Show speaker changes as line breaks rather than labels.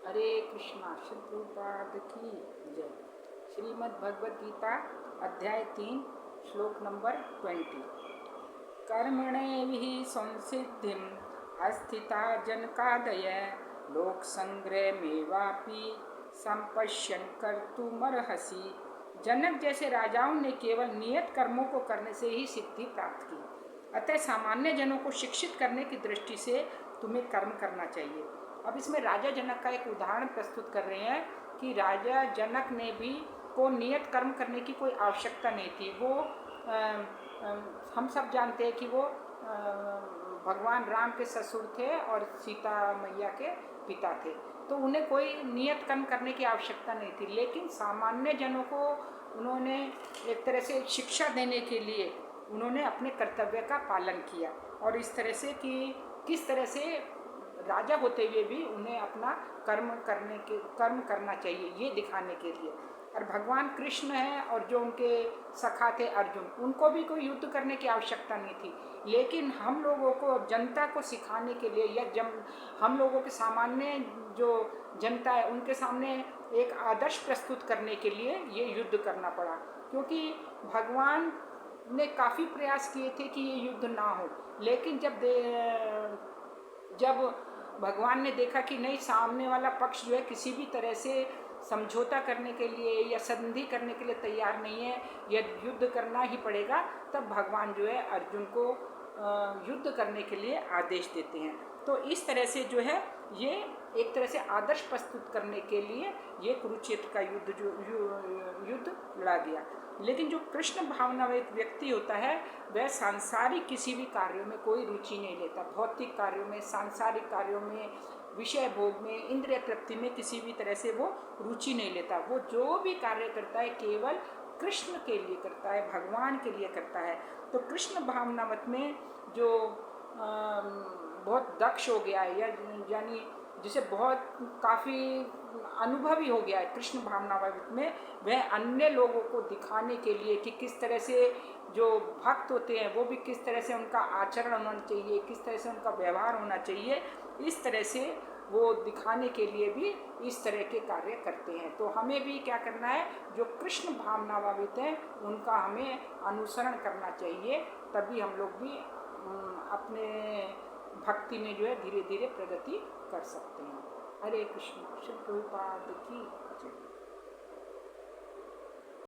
हरे कृष्णा। श्री प्रभुपाद की जय। श्रीमद् भगवद गीता अध्याय 3 श्लोक नंबर 20। कर्मणेभिः संसिद्धिम् अस्थिता जनकादय लोक संग्रहमेवापि संपश्यन् कर्तुमर्हसि। जनक जैसे राजाओं ने केवल नियत कर्मों को करने से ही सिद्धि प्राप्त की, अतः सामान्य जनों को शिक्षित करने की दृष्टि से तुम्हें कर्म करना चाहिए। अब इसमें राजा जनक का एक उदाहरण प्रस्तुत कर रहे हैं कि राजा जनक ने भी को नियत कर्म करने की कोई आवश्यकता नहीं थी। वो हम सब जानते हैं कि वो भगवान राम के ससुर थे और सीता मैया के पिता थे, तो उन्हें कोई नियत कर्म करने की आवश्यकता नहीं थी। लेकिन सामान्य जनों को उन्होंने एक तरह से शिक्षा देने के लिए उन्होंने अपने कर्तव्य का पालन किया, और इस तरह से कि किस तरह से राजा होते हुए भी उन्हें अपना कर्म करना चाहिए, ये दिखाने के लिए। और भगवान कृष्ण हैं और जो उनके सखा थे अर्जुन, उनको भी कोई युद्ध करने की आवश्यकता नहीं थी। लेकिन हम लोगों को, जनता को सिखाने के लिए, या जब हम लोगों के सामान्य जो जनता है उनके सामने एक आदर्श प्रस्तुत करने के लिए ये युद्ध करना पड़ा। क्योंकि भगवान ने काफ़ी प्रयास किए थे कि ये युद्ध ना हो, लेकिन जब भगवान ने देखा कि नहीं, सामने वाला पक्ष जो है किसी भी तरह से समझौता करने के लिए या संधि करने के लिए तैयार नहीं है, या युद्ध करना ही पड़ेगा, तब भगवान जो है अर्जुन को युद्ध करने के लिए आदेश देते हैं। तो इस तरह से जो है ये एक तरह से आदर्श प्रस्तुत करने के लिए ये कुरुक्षेत्र का युद्ध लड़ा गया। लेकिन जो कृष्ण भावनावित व्यक्ति होता है वह सांसारिक किसी भी कार्यों में कोई रुचि नहीं लेता। भौतिक कार्यों में, सांसारिक कार्यों में, विषय भोग में, इंद्रिय तृप्ति में किसी भी तरह से वो रुचि नहीं लेता। वो जो भी कार्य करता है केवल कृष्ण के लिए करता है, भगवान के लिए करता है। तो कृष्ण भावनावत में जो बहुत दक्ष हो गया है, या यानी जिसे बहुत काफ़ी अनुभवी हो गया है कृष्ण भावनावत में, वह अन्य लोगों को दिखाने के लिए कि किस तरह से जो भक्त होते हैं वो भी किस तरह से उनका आचरण होना चाहिए, किस तरह से उनका व्यवहार होना चाहिए, इस तरह से वो दिखाने के लिए भी इस तरह के कार्य करते हैं। तो हमें भी क्या करना है, जो कृष्ण भावनाभावित हैं उनका हमें अनुसरण करना चाहिए, तभी हम लोग भी अपने भक्ति में जो है धीरे धीरे प्रगति कर सकते हैं। हरे कृष्ण। श्री प्रभुपाद की जय।